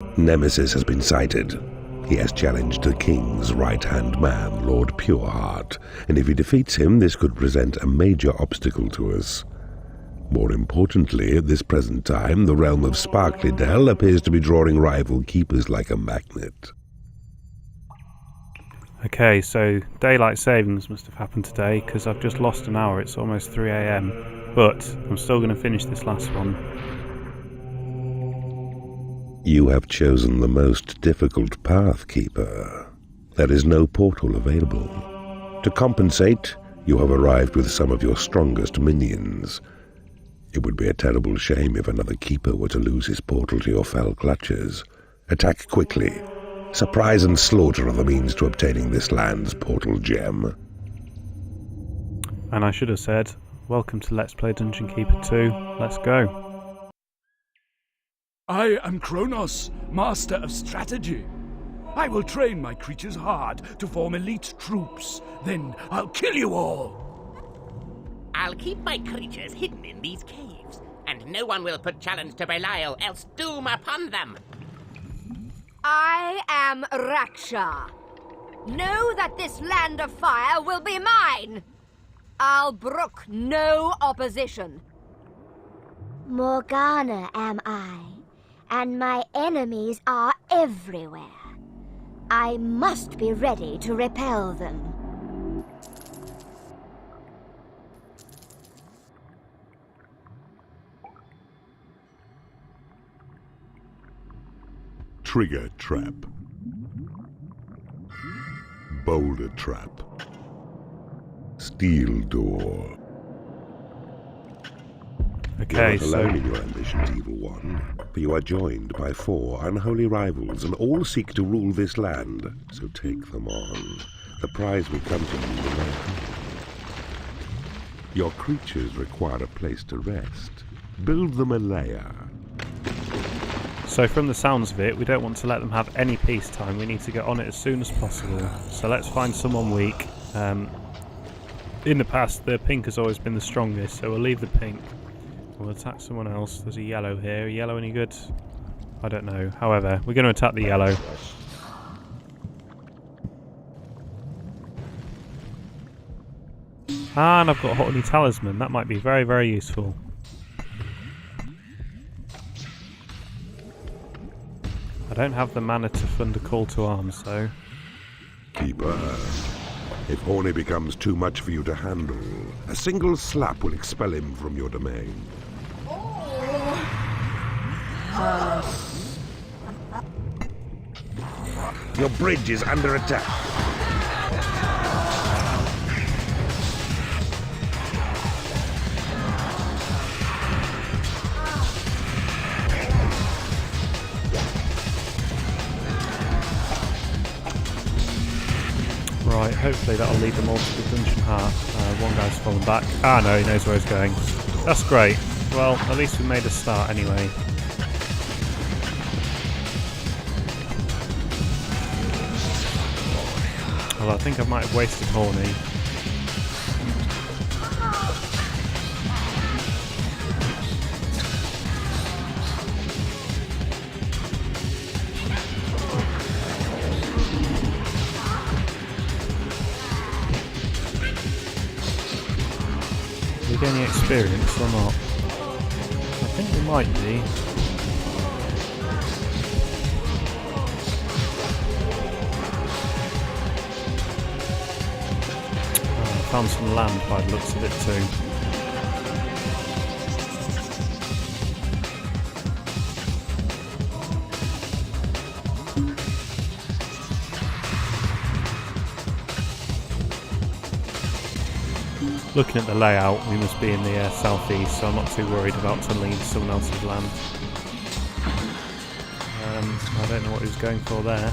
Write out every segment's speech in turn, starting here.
Nemesis has been sighted. He has challenged the king's right-hand man, Lord Pureheart, and if he defeats him, this could present a major obstacle to us. More importantly, at this present time, the realm of Sparklydell appears to be drawing rival keepers like a magnet. Okay, so daylight savings must have happened today, because I've just lost an hour. It's almost 3 AM, but I'm still going to finish this last one. You have chosen the most difficult path, Keeper. There is no portal available. To compensate, you have arrived with some of your strongest minions. It would be a terrible shame if another Keeper were to lose his portal to your fell clutches. Attack quickly. Surprise and slaughter are the means to obtaining this land's portal gem. And I should have said, welcome to Let's Play Dungeon Keeper 2. Let's go. I am Kronos, Master of Strategy. I will train my creatures hard to form elite troops. Then I'll kill you all. I'll keep my creatures hidden in these caves, and no one will put challenge to Belial, else doom upon them. I am Raksha. Know that this land of fire will be mine. I'll brook no opposition. Morgana am I, and my enemies are everywhere. I must be ready to repel them. Trigger trap. Boulder trap. Steel door. Okay, You're not alone in your ambitions, Evil One, for you are joined by 4 unholy rivals, and all seek to rule this land. So take them on. The prize will come to you in my hand. Your creatures require a place to rest. Build them a lair. So from the sounds of it, we don't want to let them have any peacetime. We need to get on it as soon as possible. So let's find someone weak. In the past, the pink has always been the strongest, so we'll leave the pink. We'll attack someone else. There's a yellow here. Yellow any good? I don't know. However, we're going to attack the yellow. Ah, and I've got a Holy Talisman. That might be very, very useful. I don't have the mana to fund a call to arms, so... Keeper, if Horny becomes too much for you to handle, a single slap will expel him from your domain. Your bridge is under attack. Right, hopefully that'll lead them all to the dungeon heart. One guy's fallen back. Ah no, he knows where he's going. That's great. Well, at least we made a start anyway. Well, I think I might have wasted Horny. Are we getting experience or not? I think we might be. I found some land by the looks of it too. Looking at the layout, we must be in the southeast, so I'm not too worried about tunneling into someone else's land. I don't know what he was going for there.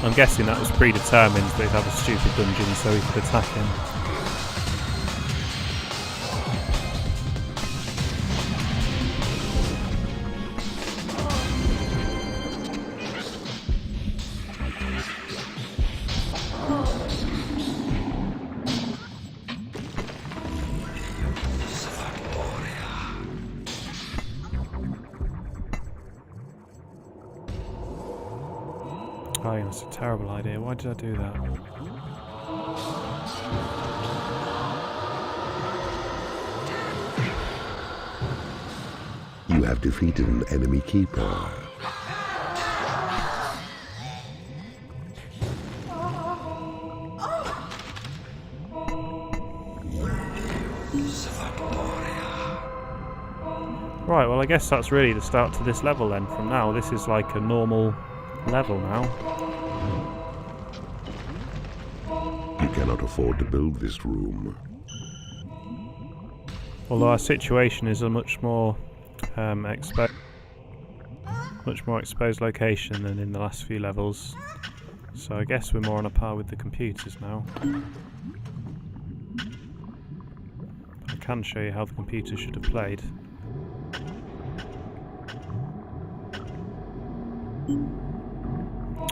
I'm guessing that was predetermined that he'd have a stupid dungeon so he could attack him. Oh, that's a terrible idea. Why did I do that? You have defeated an enemy keeper. Right, well I guess that's really the start to this level then. From now, this is like a normal level now. You cannot afford to build this room. Although our situation is a much more exposed location than in the last few levels. So I guess we're more on a par with the computers now. I can show you how the computer should have played.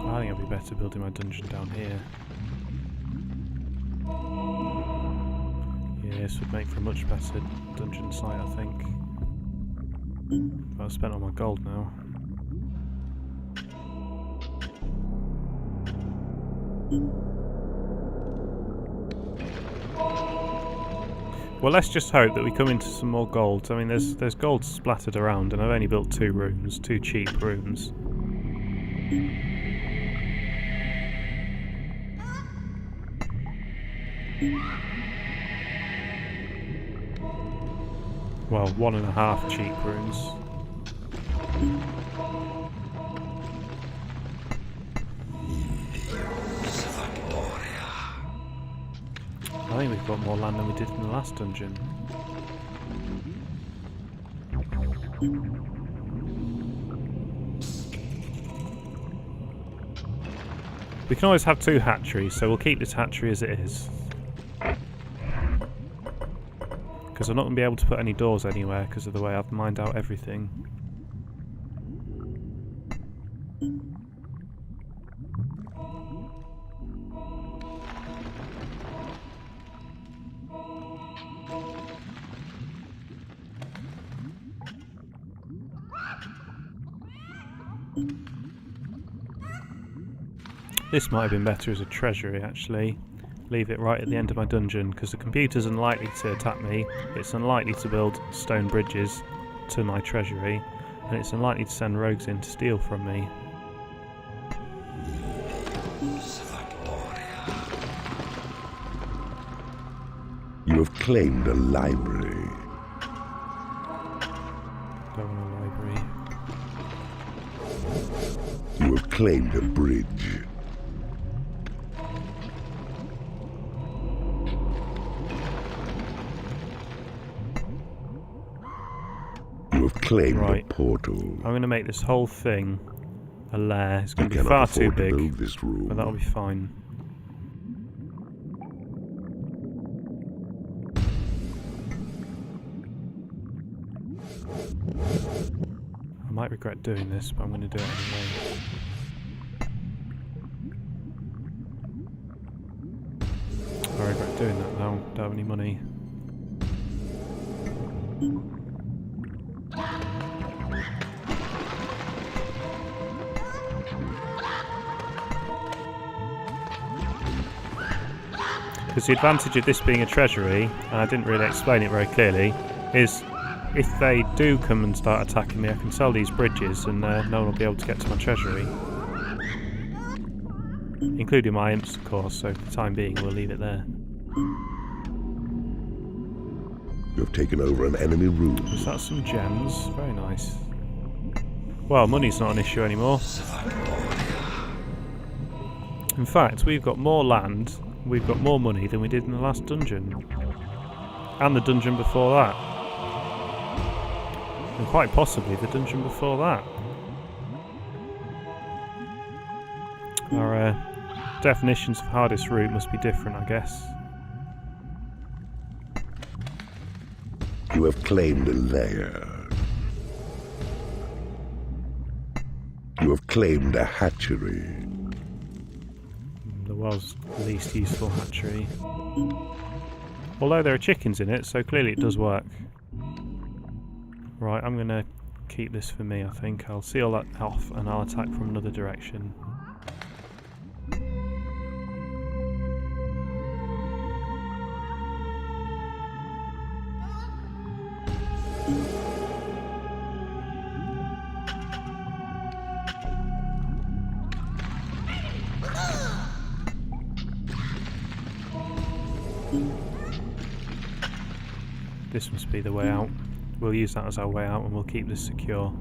I think it'll be better building my dungeon down here. Yeah, this would make for a much better dungeon site, I think. But I've spent all my gold now. Well, let's just hope that we come into some more gold. I mean, there's gold splattered around, and I've only built 2 rooms, 2 cheap rooms. Well, 1.5 cheap rooms. I think we've got more land than we did in the last dungeon. We can always have 2 hatcheries, so we'll keep this hatchery as it is. Because I'm not going to be able to put any doors anywhere because of the way I've mined out everything. This might have been better as a treasury, actually. Leave it right at the end of my dungeon, because the computer's unlikely to attack me, it's unlikely to build stone bridges to my treasury, and it's unlikely to send rogues in to steal from me. You have claimed a library. Don't want a library. You have claimed a bridge. You have claimed a portal. I'm going to make this whole thing a lair. It's going to be cannot far too afford to big, build this room. but that'll be fine. I might regret doing this, but I'm going to do it anyway. I regret doing that now. Don't have any money. Because the advantage of this being a treasury, and I didn't really explain it very clearly, is if they do come and start attacking me, I can sell these bridges and no one will be able to get to my treasury. Including my imps, of course, so for the time being we'll leave it there. You have taken over an enemy room. Is that some gems? Very nice. Well, money's not an issue anymore. In fact, we've got more land, we've got more money than we did in the last dungeon. And the dungeon before that. And quite possibly the dungeon before that. Our definitions of hardest route must be different, I guess. You have claimed a lair. You have claimed a hatchery. The world's least useful hatchery. Although there are chickens in it, so clearly it does work. Right, I'm going to keep this for me, I think. I'll seal that off and I'll attack from another direction. This must be the way out. We'll use that as our way out and we'll keep this secure.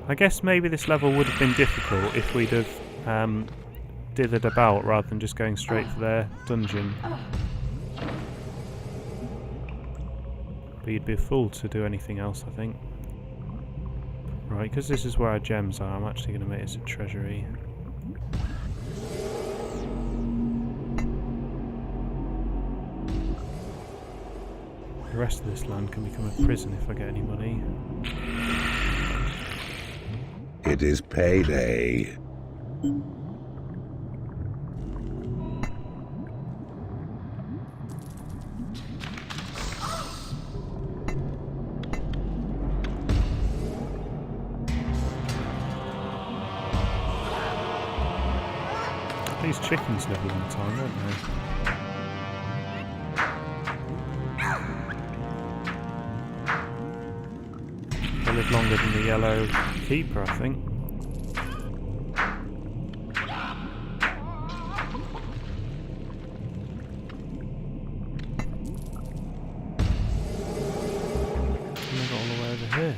I guess maybe this level would have been difficult if we'd have dithered about rather than just going straight for their dungeon. But you'd be a fool to do anything else, I think. Right, because this is where our gems are, I'm actually going to make this a treasury. The rest of this land can become a prison if I get any money. It is payday. These chickens live a long time, don't they? They live longer than the yellow keeper, I think. And they got all the way over here.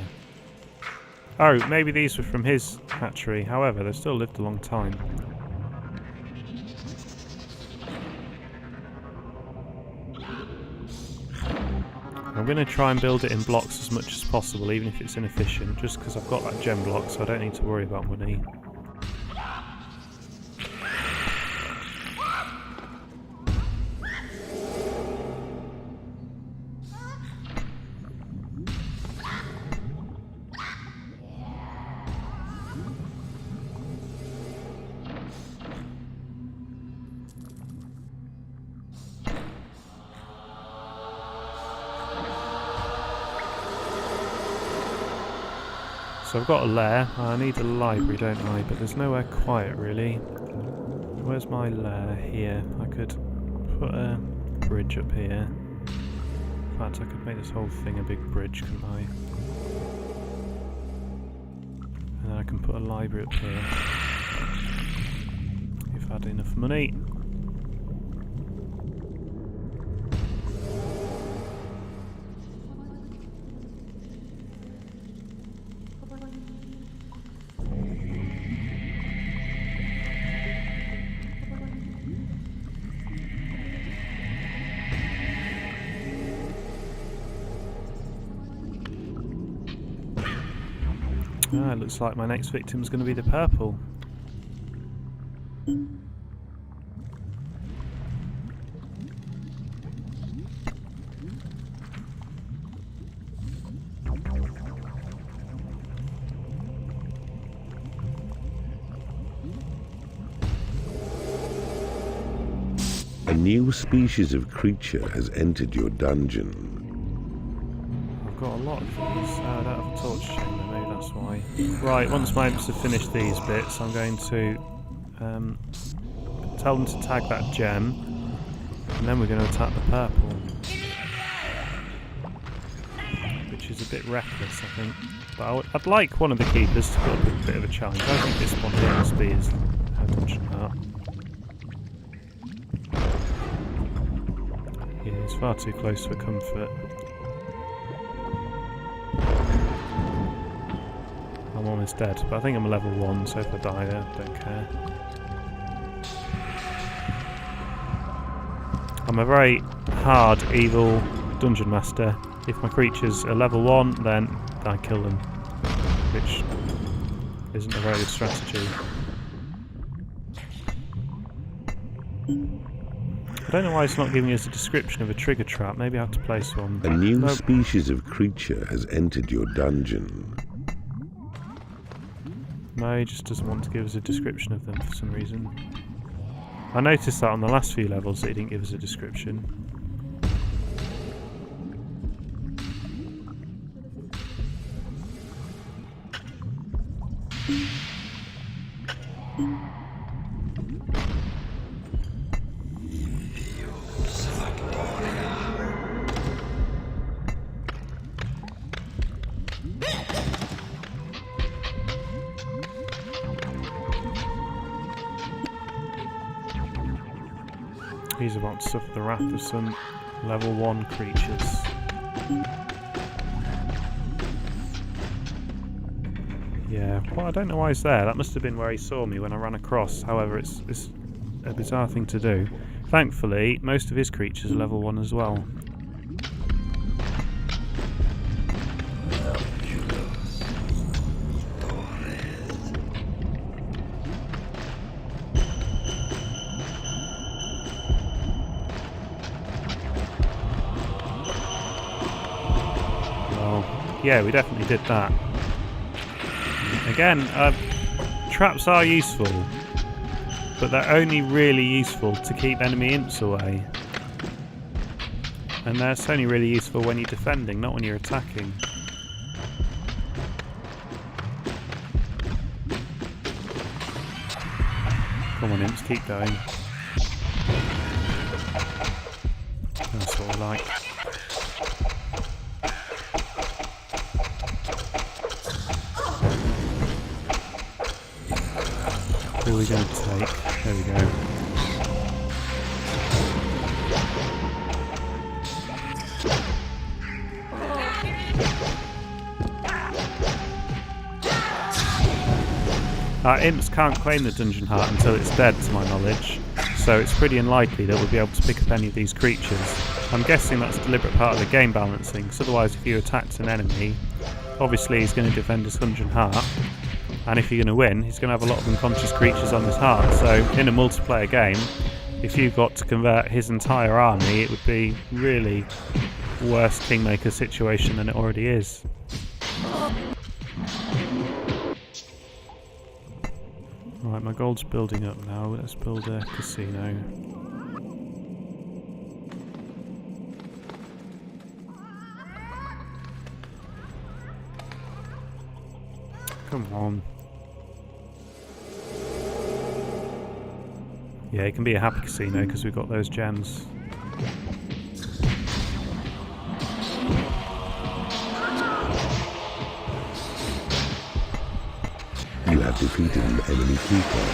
Oh, maybe these were from his hatchery. However, they've still lived a long time. I'm going to try and build it in blocks as much as possible, even if it's inefficient, just because I've got that gem block, so I don't need to worry about money. So I've got a lair. I need a library, don't I? But there's nowhere quiet, really. Where's my lair? Here. I could put a bridge up here. In fact, I could make this whole thing a big bridge, couldn't I? And then I can put a library up here. If I had enough money. Ah, it looks like my next victim's going to be the purple. A new species of creature has entered your dungeon. I've got a lot of these. I don't have a torch chamber, maybe that's why. Right, once my imps have finished these bits, I'm going to tell them to tag that gem, and then we're going to attack the purple. Which is a bit reckless, I think. But I'd like one of the keepers to put up a bit of a challenge. I think this one here must be his dungeon heart. Yeah, it's far too close for comfort. I'm almost dead, but I think I'm level 1, so if I die, I don't care. I'm a very hard, evil dungeon master. If my creatures are level 1, then I kill them, which isn't a very good strategy. I don't know why it's not giving us a description of a trigger trap. Maybe I have to place one. A new species of creature has entered your dungeon. No, he just doesn't want to give us a description of them for some reason. I noticed that on the last few levels that he didn't give us a description. He's about to suffer the wrath of some level 1 creatures. Yeah, well, I don't know why he's there. That must have been where he saw me when I ran across. However, it's a bizarre thing to do. Thankfully, most of his creatures are level 1 as well. Well, yeah, we definitely did that. Again, traps are useful, but they're only really useful to keep enemy imps away. And they're only really useful when you're defending, not when you're attacking. Come on imps, keep going. That's what I like. Who are we going to take? There we go. Our imps can't claim the dungeon heart until it's dead, to my knowledge, so it's pretty unlikely that we'll be able to pick up any of these creatures. I'm guessing that's a deliberate part of the game balancing, because otherwise if you attacked an enemy, obviously he's going to defend his dungeon heart. And if you're going to win, he's going to have a lot of unconscious creatures on his heart. So in a multiplayer game, if you got to convert his entire army, it would be really worse Kingmaker situation than it already is. Right, my gold's building up now. Let's build a casino. Come on. Yeah, it can be a happy casino because we've got those gems. You have defeated an enemy keeper.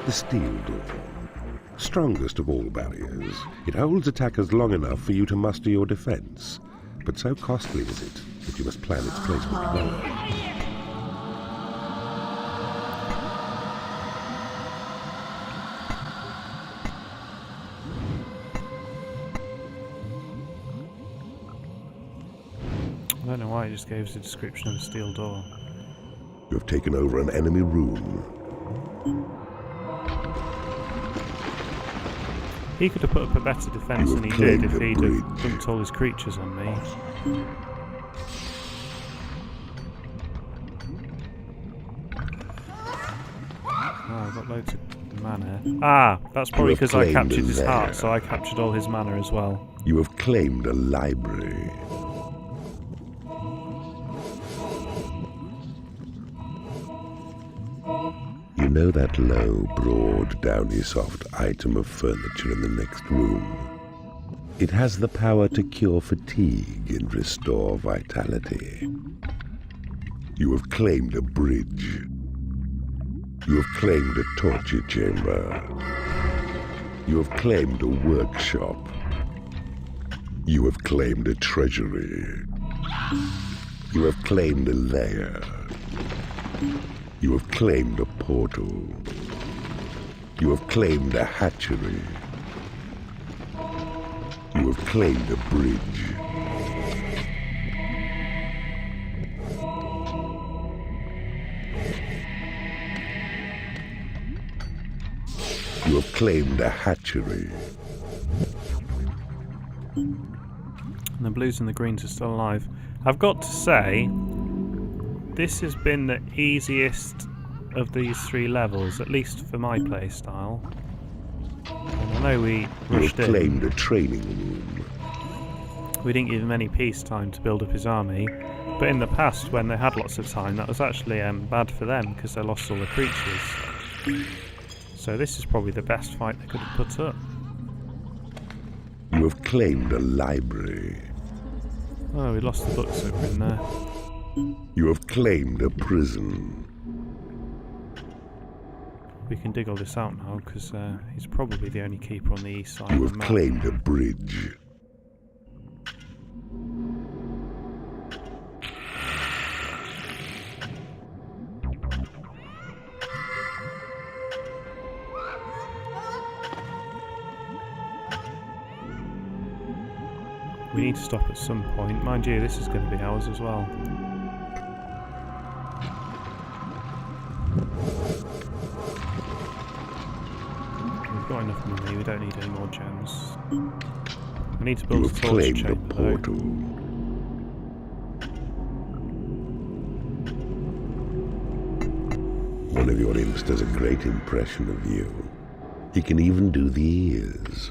The steel door. Strongest of all barriers. It holds attackers long enough for you to muster your defense. But so costly is it that you must plan its placement well. I don't know why it just gave us a description of a steel door. You have taken over an enemy room. He could have put up a better defence than he did if he'd have dumped all his creatures on me. Oh, I've got loads of mana. Ah, that's probably because I captured his heart, so I captured all his mana as well. You have claimed a library. You know that low, broad, downy, soft item of furniture in the next room? It has the power to cure fatigue and restore vitality. You have claimed a bridge. You have claimed a torture chamber. You have claimed a workshop. You have claimed a treasury. You have claimed a lair. You have claimed a portal. You have claimed a hatchery. You have claimed a bridge. You have claimed a hatchery. And the blues and the greens are still alive. I've got to say, this has been the easiest of these 3 levels, at least for my playstyle. And I know we rushed in. You have claimed a training room. We didn't give him any peace time to build up his army, but in the past, when they had lots of time, that was actually bad for them because they lost all the creatures. So this is probably the best fight they could have put up. You have claimed a library. Oh, we lost the books that were in there. You have claimed a prison. We can dig all this out now, because he's probably the only keeper on the east side You of have the map. claimed a bridge. We need to stop at some point. Mind you, this is going to be ours as well. We've got enough money, we don't need any more gems. We need to You build a have torch claimed a chamber though. portal. One of your imps does a great impression of you. He can even do the ears.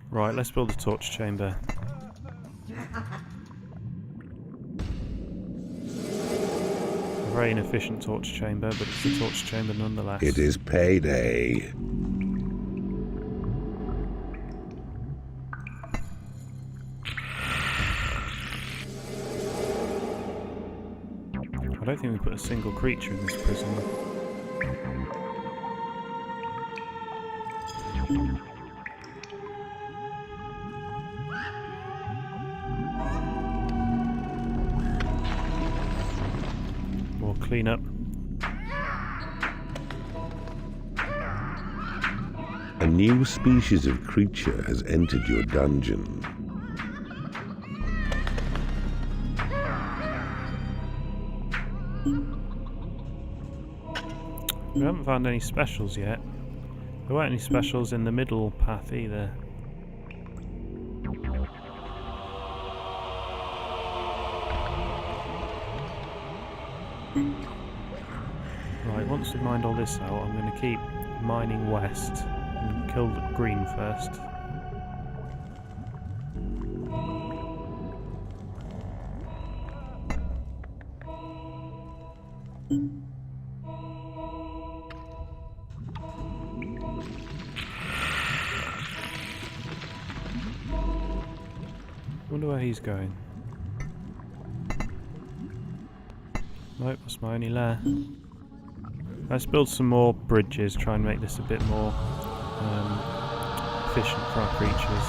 Right, let's build a torch chamber. A very inefficient torch chamber, but it's a torch chamber nonetheless. It is payday. I don't think we put a single creature in this prison. More cleanup. A new species of creature has entered your dungeon. We haven't found any specials yet. There weren't any specials in the middle path either. Right, once we mined all this out, I'm going to keep mining west and kill the green first. Wonder where he's going. Nope, that's my only lair. Let's build some more bridges, try and make this a bit more efficient for our creatures.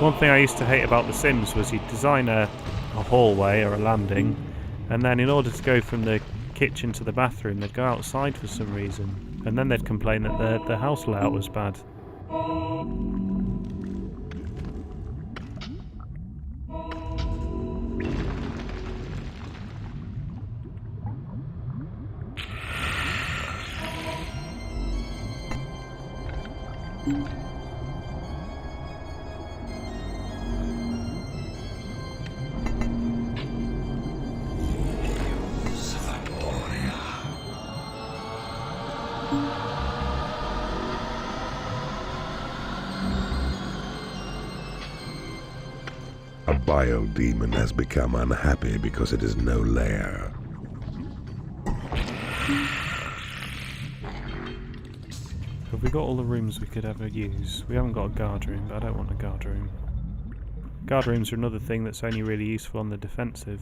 One thing I used to hate about The Sims was you'd design a hallway or a landing, and then in order to go from the kitchen to the bathroom, they'd go outside for some reason, and then they'd complain that the house layout was bad. A bile demon has become unhappy because it is no lair. Have we got all the rooms we could ever use? We haven't got a guard room, but I don't want a guard room. Guard rooms are another thing that's only really useful on the defensive.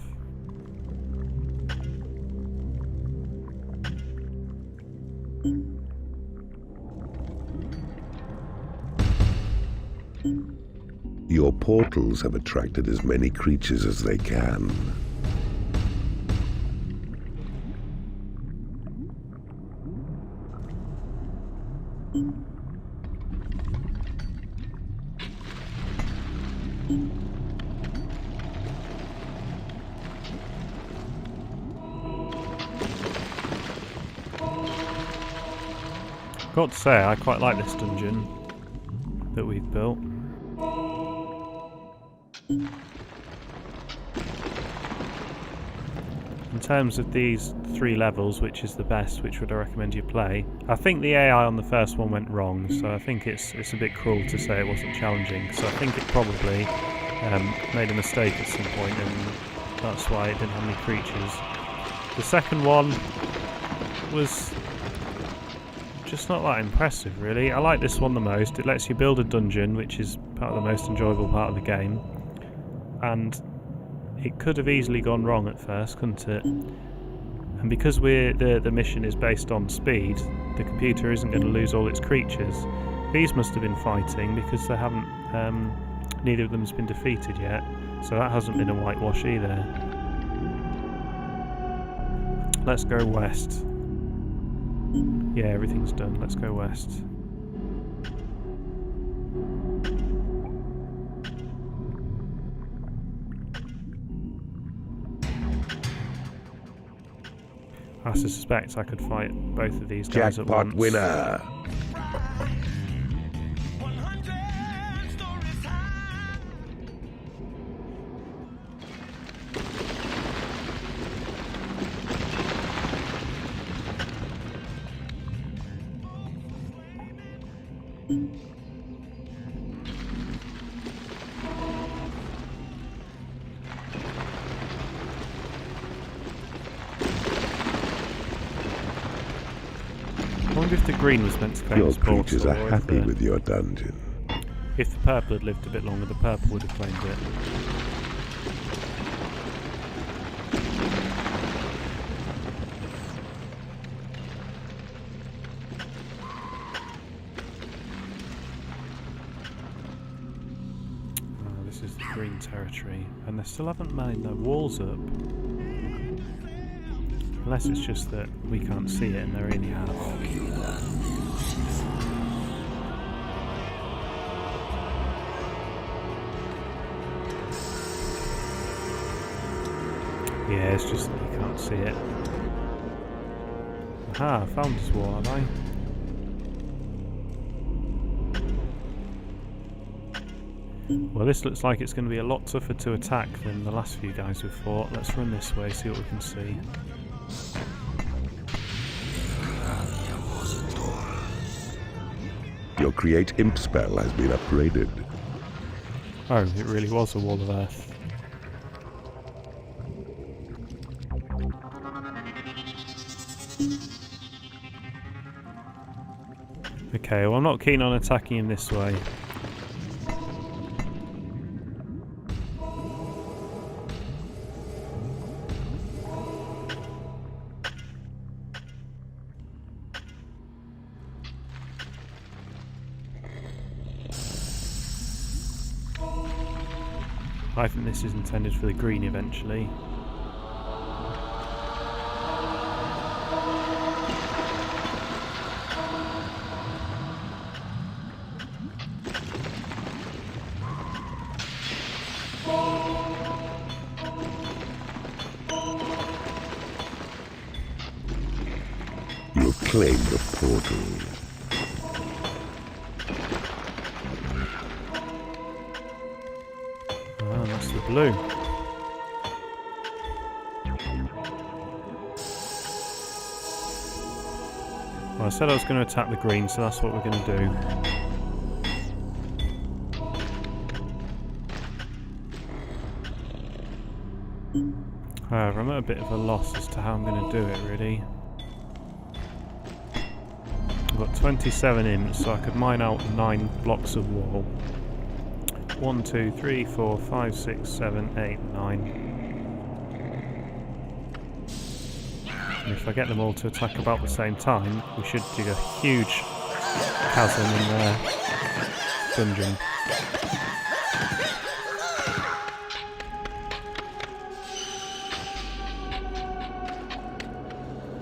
Your portals have attracted as many creatures as they can. Got to say, I quite like this dungeon that we've built. In terms of these 3 levels, which is the best, which would I recommend you play? I think the AI on the first one went wrong, so I think it's a bit cruel to say it wasn't challenging. So I think it probably made a mistake at some point, and that's why it didn't have any creatures. The second one was just not that impressive, really. I like this one the most. It lets you build a dungeon, which is part of the most enjoyable part of the game. And it could have easily gone wrong at first, couldn't it? And because the mission is based on speed, the computer isn't going to lose all its creatures. These must have been fighting because they haven't. Neither of them has been defeated yet, so that hasn't been a whitewash either. Let's go west. Yeah, everything's done. Let's go west. I suspect I could fight both of these guys at once. Jackpot winner! I wonder if the green was meant to claim Your this portal, creatures are or happy with your dungeon. if the purple had lived a bit longer, the purple would have claimed it. Oh, this is the green territory, and they still haven't made their walls up. Unless it's just that we can't see it and they really have. Yeah, it's just that you can't see it. Aha, I found this wall, have I? Well, this looks like it's going to be a lot tougher to attack than the last few guys we've fought. Let's run this way, see what we can see. Your create imp spell has been upgraded. Oh, it really was a wall of earth. Okay, well I'm not keen on attacking him this way. I think this is intended for the green eventually. You have claimed the portal. Ah, that's the blue. Well, I said I was going to attack the green, so that's what we're going to do. However, I'm at a bit of a loss as to how I'm going to do it, really. I've got 27 imps, so I could mine out 9 blocks of wall. 1, 2, 3, 4, 5, 6, 7, 8, 9. And if I get them all to attack about the same time, we should dig a huge chasm in their dungeon.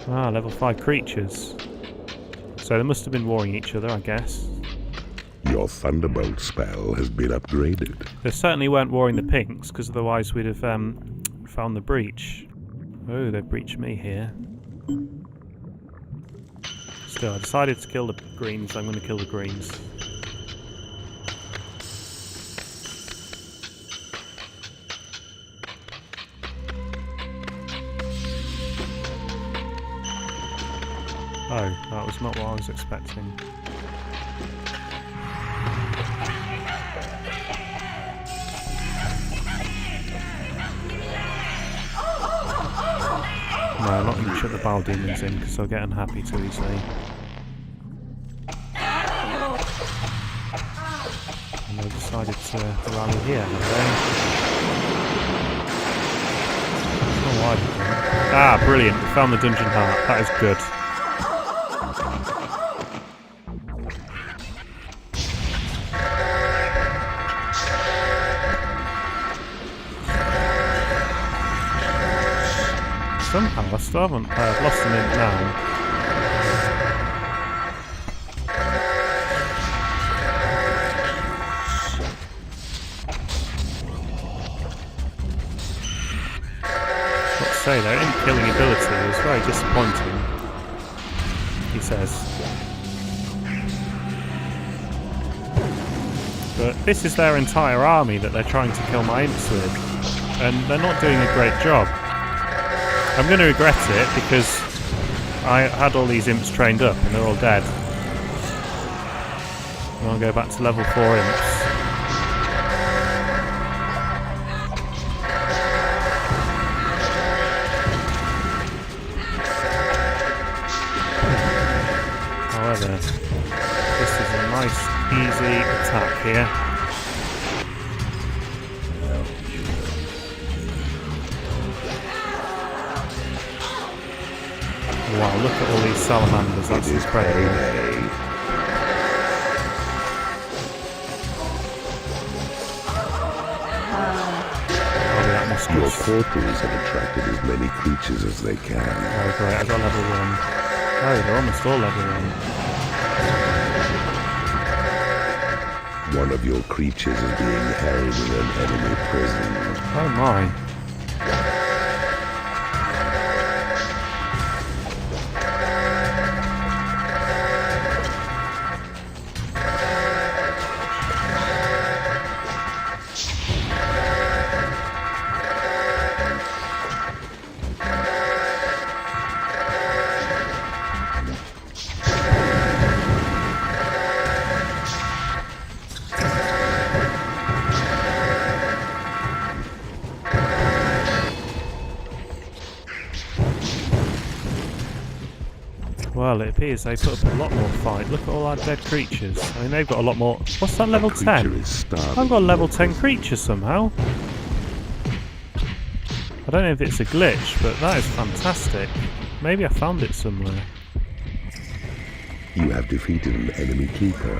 Ah, level 5 creatures. So they must have been warring each other, I guess. Your Thunderbolt spell has been upgraded. They certainly weren't warring the pinks, because otherwise we'd have found the breach. Oh, they've breached me here. Still, I decided to kill the greens, so I'm going to kill the greens. Oh, that was not what I was expecting. No, I'm not going to shut the bile demons in because they'll get unhappy too easily. And they decided to rally here, have they? Oh, why did they? Ah, brilliant. We found the dungeon heart. That is good. Somehow I still haven't lost an imp now. Got to say, their imp killing ability is very disappointing, he says. But this is their entire army that they're trying to kill my imps with, and they're not doing a great job. I'm going to regret it because I had all these imps trained up and they're all dead. And I'll go back to level 4 imps. However, this is a nice, easy attack here. Wow, look at all these salamanders, that's incredible. Your portals have attracted as many creatures as they can. Oh great, I got level 1. Oh, they're almost all level 1. One of your creatures is being held in an enemy prison. Oh my. Well, it appears they put up a lot more fight. Look at all our dead creatures. I mean, they've got a lot more... What's that, level 10? I've got a level 10 creature somehow. I don't know if it's a glitch, but that is fantastic. Maybe I found it somewhere. You have defeated an enemy keeper.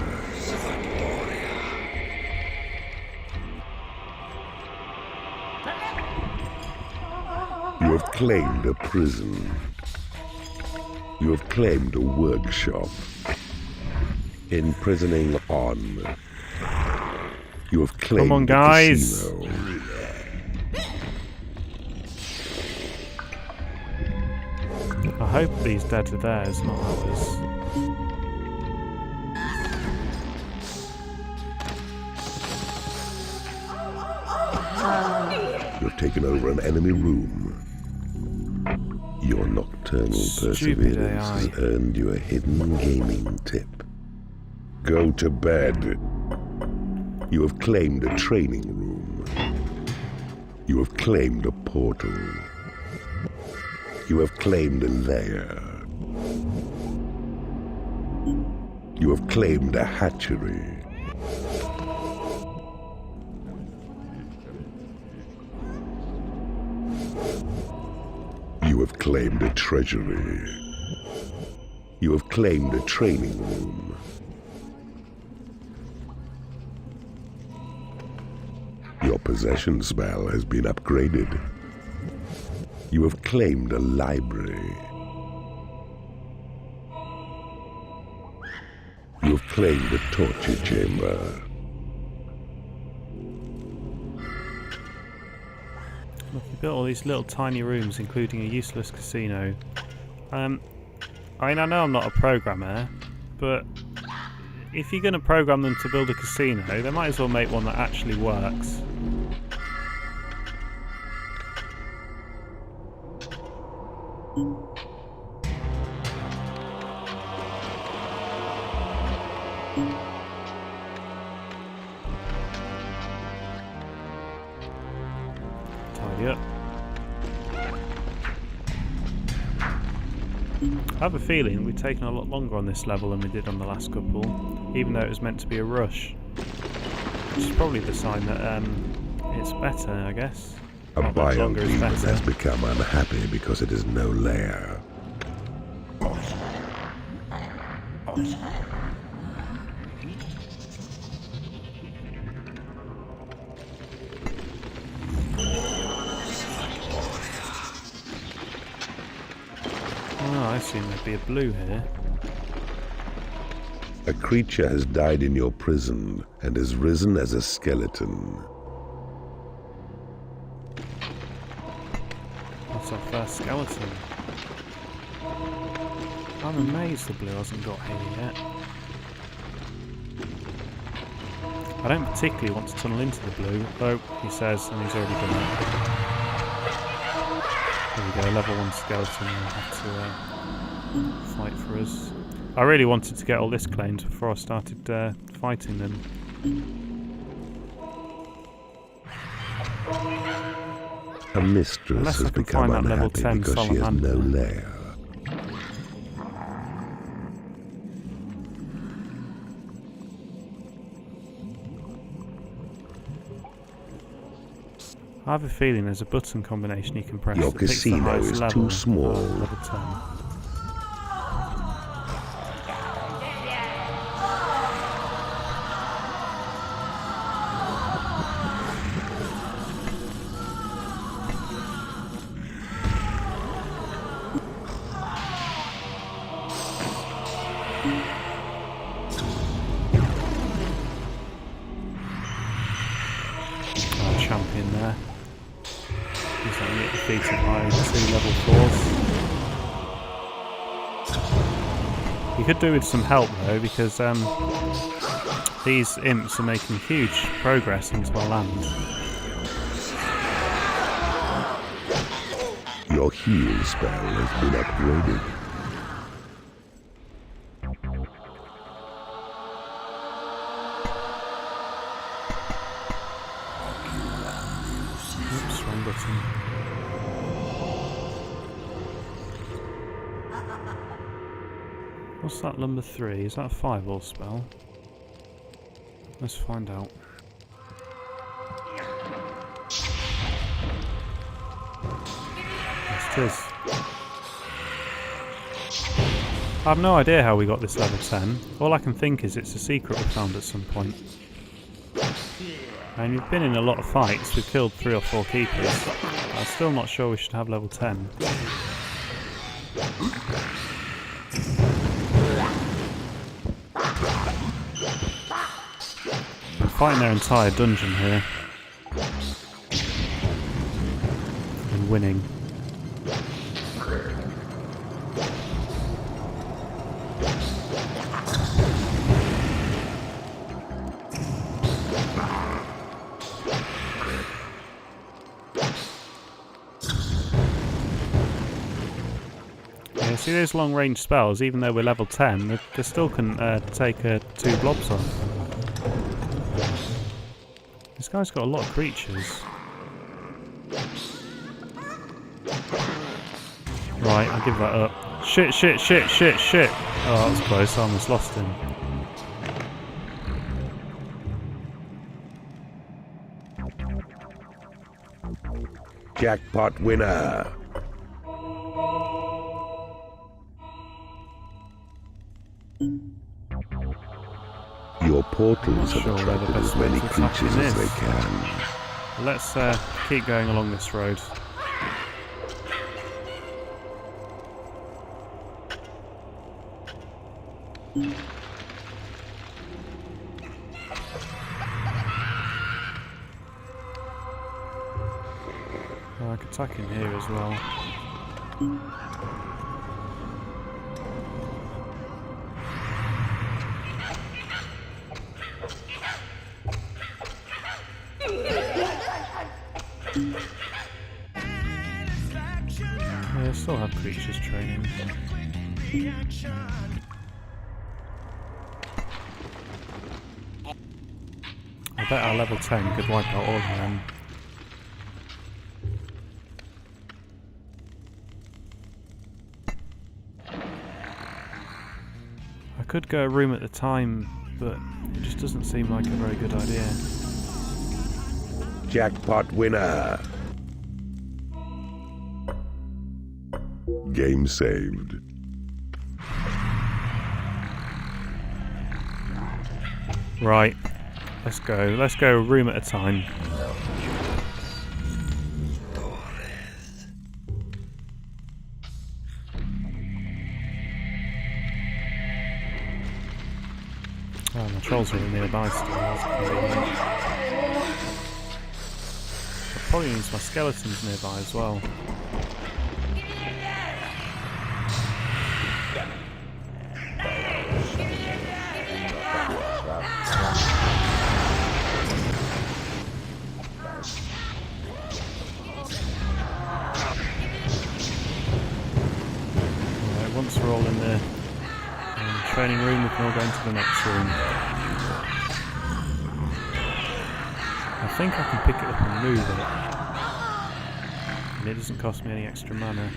You have claimed a prison. You have claimed a workshop. Imprisoning on. You have claimed Come on, guys. a casino. I hope these dead are theirs, not ours. You have taken over an enemy room. Your nocturnal perseverance has earned you a hidden gaming tip. Go to bed. You have claimed a training room. You have claimed a portal. You have claimed a lair. You have claimed a hatchery. You have claimed a treasury. You have claimed a training room. Your possession spell has been upgraded. You have claimed a library. You have claimed a torture chamber. Look, you built all these little tiny rooms, including a useless casino. I mean, I know I'm not a programmer, but if you're going to program them to build a casino, they might as well make one that actually works. Tidy up. I have a feeling we've taken a lot longer on this level than we did on the last couple, even though it was meant to be a rush. Which is probably the sign that it's better, I guess. A Not that longer is biodemon better. has become unhappy because it is no lair. Oh, I assume there'd be a blue here. A creature has died in your prison and has risen as a skeleton. That's our first skeleton. I'm amazed the blue hasn't got here yet. I don't particularly want to tunnel into the blue, though he says, and he's already done it. There we go, level 1 skeleton will have to fight for us. I really wanted to get all this claimed before I started fighting them. A mistress Unless I has can become find that level unhappy 10 because she has salamander. no lair. I have a feeling there's a button combination you can press Your that picks the casino highest is level. too small. Oh, level 10. Champion there. He's only defeated by 2 level 4s. You could do with some help though, because these imps are making huge progress into our land. Your heal spell has been upgraded. Oops, wrong button. What's that number 3? Is that a fireball spell? Let's find out. Yes, it is. I have no idea how we got this level 10. All I can think is it's a secret we found at some point. And we've been in a lot of fights, we've killed 3 or 4 keepers. I'm still not sure we should have level 10. We're fighting their entire dungeon here. And winning. Yeah, see those long range spells, even though we're level 10, they still can take 2 blobs off. This guy's got a lot of creatures. Right, I'll give that up. Shit, shit, shit, shit, shit! Oh, that was close, I almost lost him. Jackpot winner! Your portals have Sure, they're the attracted as best way many to attack creatures in as they this. can. Let's keep going along this road. Oh, I could attack in here as well. Yeah, I still have creatures training. I bet our level 10 could wipe out all of them. I could go a room at a time, but it just doesn't seem like a very good idea. Jackpot winner. Game saved. Right, let's go. Let's go a room at a time. Oh, my trolls are nearby still. That's convenient. That probably means my skeleton's nearby as well. Alright, once we're all in the training room, we can all go into the next room. I think I can pick it up and move it. And it doesn't cost me any extra mana.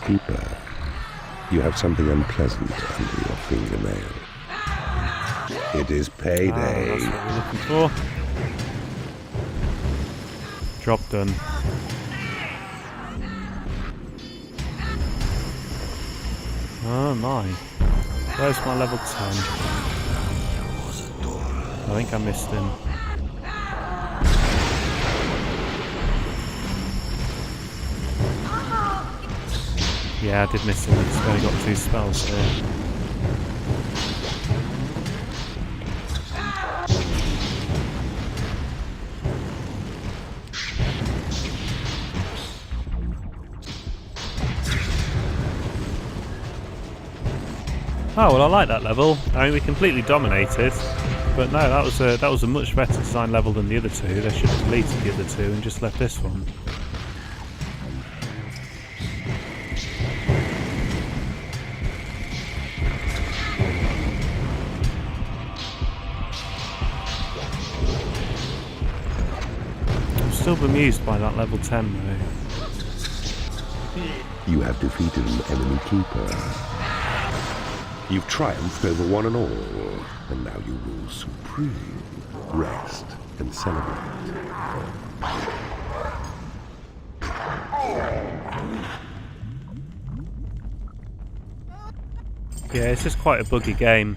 Keeper, you have something unpleasant under your fingernail. It is payday. That's what we're looking for. Job done. Oh my. Where's my level 10? I think I missed him. Yeah, I did miss him. He's only got 2 spells here. Oh well, I like that level. I mean, we completely dominated, but no, that was a much better design level than the other 2. They should have deleted the other 2 and just left this one. Still bemused by that level 10 though. You have defeated an enemy keeper. You've triumphed over one and all, and now you rule supreme. Rest and celebrate. Yeah, it's just quite a buggy game.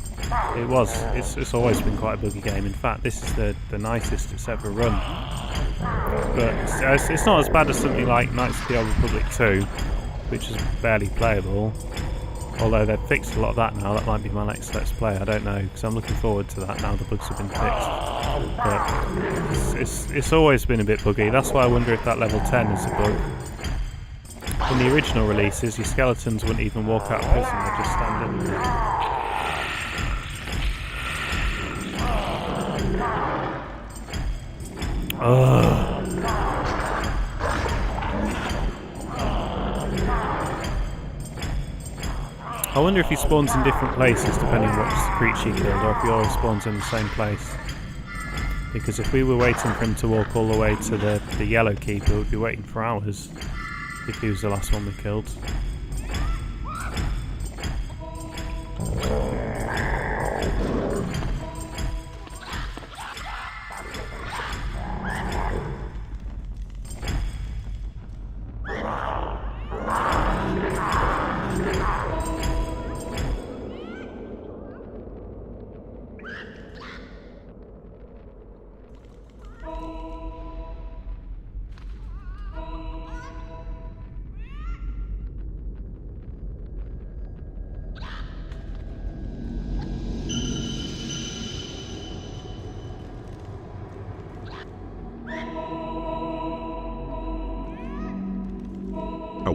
It's always been quite a buggy game. In fact, this is the nicest it's ever run. But it's not as bad as something like Knights of the Old Republic 2, which is barely playable. Although they've fixed a lot of that now. That might be my next Let's Play, I don't know, because I'm looking forward to that now the bugs have been fixed. But it's always been a bit buggy. That's why I wonder if that level 10 is a bug. In the original releases, your skeletons wouldn't even walk out of prison, they'd just stand in there. Ugh. I wonder if he spawns in different places depending on which creature you killed, or if he always spawns in the same place. Because if we were waiting for him to walk all the way to the yellow keeper, we'd be waiting for hours if he was the last one we killed.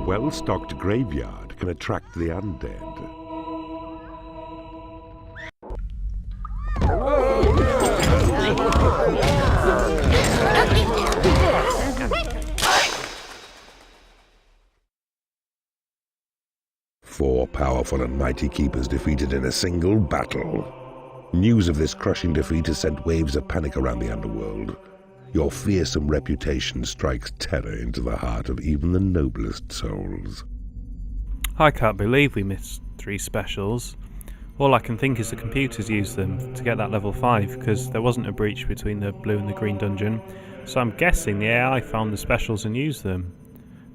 well-stocked graveyard can attract the undead. Four powerful and mighty keepers defeated in a single battle. News of this crushing defeat has sent waves of panic around the underworld. Your fearsome reputation strikes terror into the heart of even the noblest souls. I can't believe we missed 3 specials. All I can think is the computers used them to get that level 5, because there wasn't a breach between the blue and the green dungeon, so I'm guessing the AI found the specials and used them.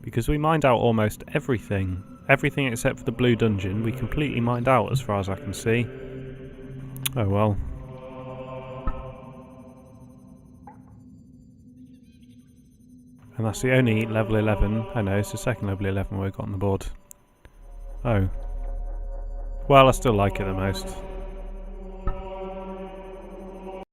Because we mined out almost everything. Everything except for the blue dungeon we completely mined out as far as I can see. Oh well. And that's the only level 11. I know, it's the second level 11 we've got on the board. Oh. Well, I still like it the most.